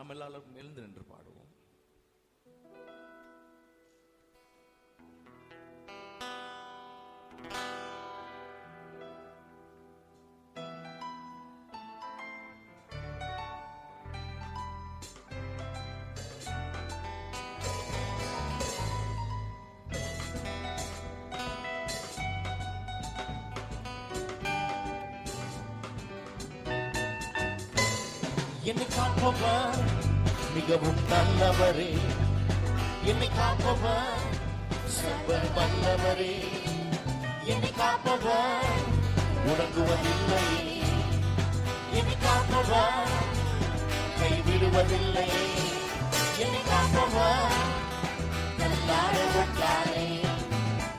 நாம் எல்லாரும் எழுந்து நின்று பாடுவோம். என்னை காப்பவர் மிகவும் நல்லவரே, என்னை காப்பவர் சர்வ வல்லவரே, என்னை காப்பவர் உறங்குவதில்லை, என்னை காப்பவர் கைவிடுவதில்லை, என்னை காப்பவர் நல்லார ஒன்றாரே,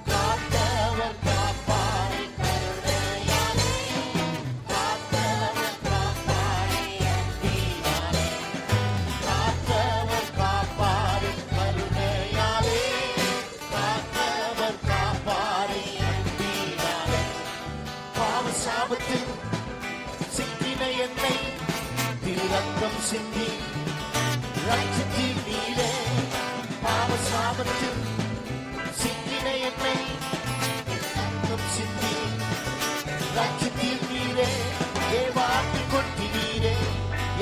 காத்தவர் காப்பாரை கருணையாலே, காத்தவர் காப்பாரை அன்பினாலே, காத்தவர் காப்பாரை கருணையாலே, காத்தவர் காப்பாரை அன்பினாலே, பாவ சாபத்தில் சிக்கின என்னை திருரத்தம் சிந்தி ரட்சித்தீர் நீரே, பாவ சாபத்தில் சிக்கின என்னை ரத்தம் சிந்தி ரட்சித்தீர் நீரே, தேவாட்டி கொட்டினீரே,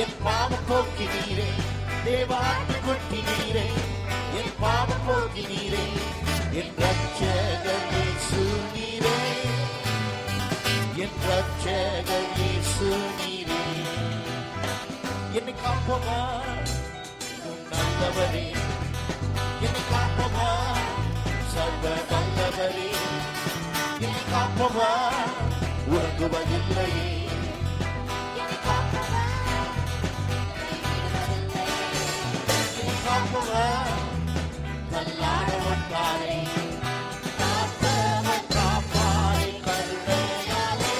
என் பாவம் போக்கினீரே, தேவாட்டி கொட்டினீரே, என் பாவம் போக்கினீரே, என் ரட்சகர் இயேசு நீரே, என் ரட்சகர் இயேசு நீரே, என்னை காப்பவர் நல்லவரே, என்னை காப்பவர் சர்வ வல்லவரே, என்னை காப்பவர் உறங்குவதில்லையே, என்னை காப்பவர் நல்லார ஒன்றாரே, காத்தவர் காப்பாரை கருணையாலே,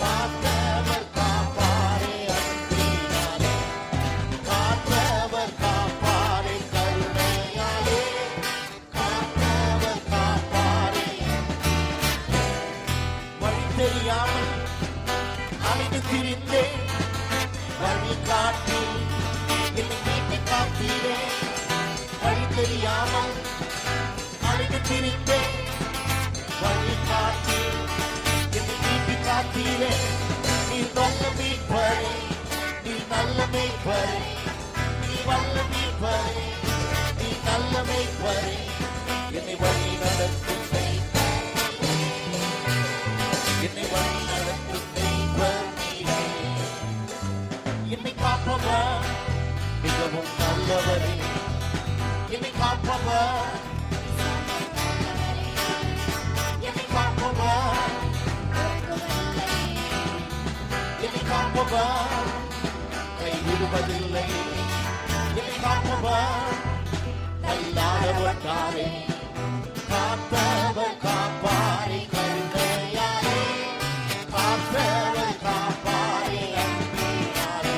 காத்தவர் காப்பாரை அன்பினாலே, காத்தவர் காப்பாரை கருணையாலே, காத்தவர் காப்பாரை வழி தெரியாமல் அலைந்து திரிந்தேன், வழி காட்டி என்னை மீட்டு காத்தீரே, வழி தெரியாமல் அலைந்து திரிந்தேன், வழி காட்டி என்னை மீட்டு காத்தீரே, நீ நல்ல மீட்பரே, நீ நல்ல மீட்பரே, நீ வல்ல மீட்பரே, நீ நல்ல மீட்பரே, என்னை வழி நடத்தும் மீட்பரே, என்னை வழி நடத்தும் மீட்பரே, என்னை காப்பவர் மிகவும் நல்லவரே, என்னை காப்பவர் என்னை காப்பவர் என்னை காப்பவர் கைவிடுவதில்லை, என்னை காப்பவர் நல்லார ஒன்றாரே, காத்தவர் காப்பாரை கருணையாலே, காத்தவர் காப்பாரை அன்பினாலே,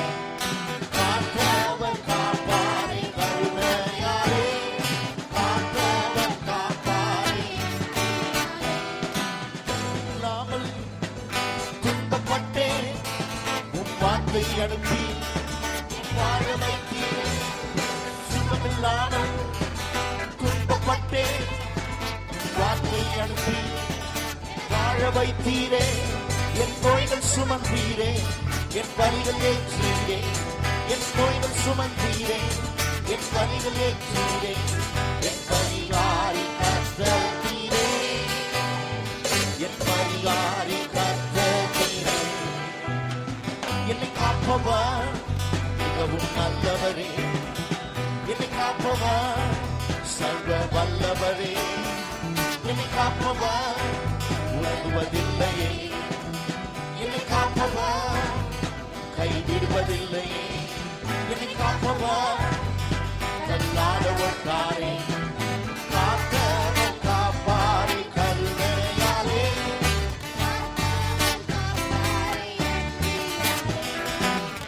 காத்தவர் காப்பாரை கருணையாலே, காத்தவர் காப்பாரை இல்லாமல் துன்பப்பட்டேன், உன் வார்த்தை அனுப்பி வாழ வைத்தீரே, சுகமில்லாமல் துன்பப்பட்டேன், உன் வார்த்தை அனுப்பி வாழ வைத்தீரே, என் நோய்கள் சுமந்தீரே, என் வலிகள் ஏற்றீரே, என் நோய்கள் சுமந்தீரே, என் வலிகள் ஏற்றீரே, என் பரிகாரி கர்த்தரீரே, என் பரிகாரி கர்த்தரீரே, என்னை காப்பவர் மிகவும் நல்லவரே, என்னை காப்பவர் சர்வ வல்லவரே, என்னை காப்பவர் உறங்குவதில்லையே, என்னை காப்பவர் கைவிடுவதில்லையே, என்னை காப்பவர் நல்லார ஒன்றாரே, காத்தவர் காப்பாரை கருணையாலே,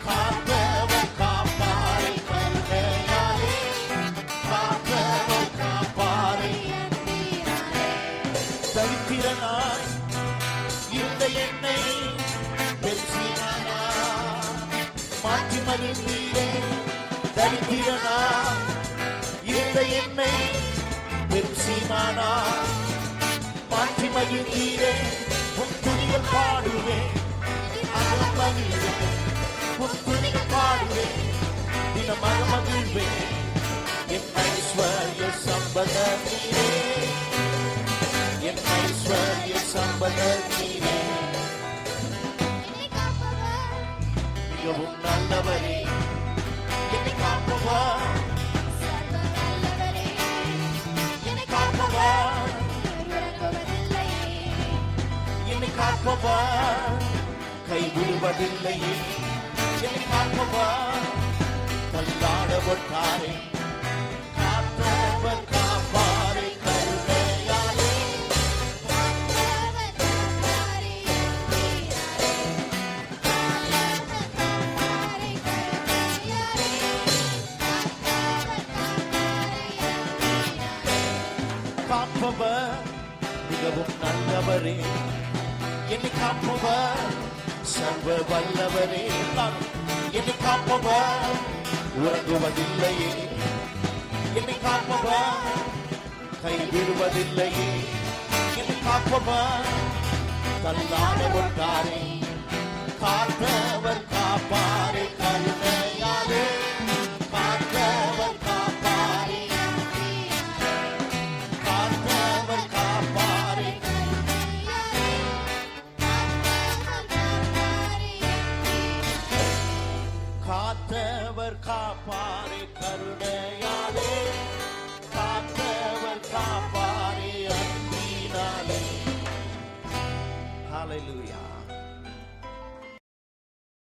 காத்தவர் காப்பாரை கருணையாலே, காத்தவர் காப்பாரை தரித்திரனாய் இருந்த என்னை பெருசினாயா மாற்றி மகிழ்ந்தீரே, தரித்திரனா இருந்த என்னை பெரும் சீமானா மாற்றி மகிழ்ந்தீரே உன் துணிகள் பாடுவேன் அகம் மகிழ்வேன் உன் துணிகள் பாடுவேன் தினமாக மகிழ்வேன் என் ஐஸ்வர்ய சம்பதம் நீரே என் ஐஸ்வர்ய சம்பதம் நீரே மிகவும் நல்லவரே என்னை காப்பவர் காப்பவர் என்னை காப்பவர் கைவிடுவதில்லையே என்னை காப்பவர் தள்ளாடவட்டாரே காத்தவர் காப்பாரே கருணையாலே காப்பவர் மிகவும் நல்லவரே என்னை காப்பவர் சர்வ வல்லவரே என்னை காப்பவர் உறங்குவதில்லையே என்னை காப்பவர் கைவிடுவதில்லையே என்னை காப்பவர் தள்ளாட ஒட்டாரே காத்தவர் காப்பாரே கருணையாலே காத்தவர் காப்பாரே காத்தவர் காப்பாரே காத்தவர் காப்பாரே கருணையாலே காத்தவர் காப்பாரே அன்பினாலே. Hallelujah.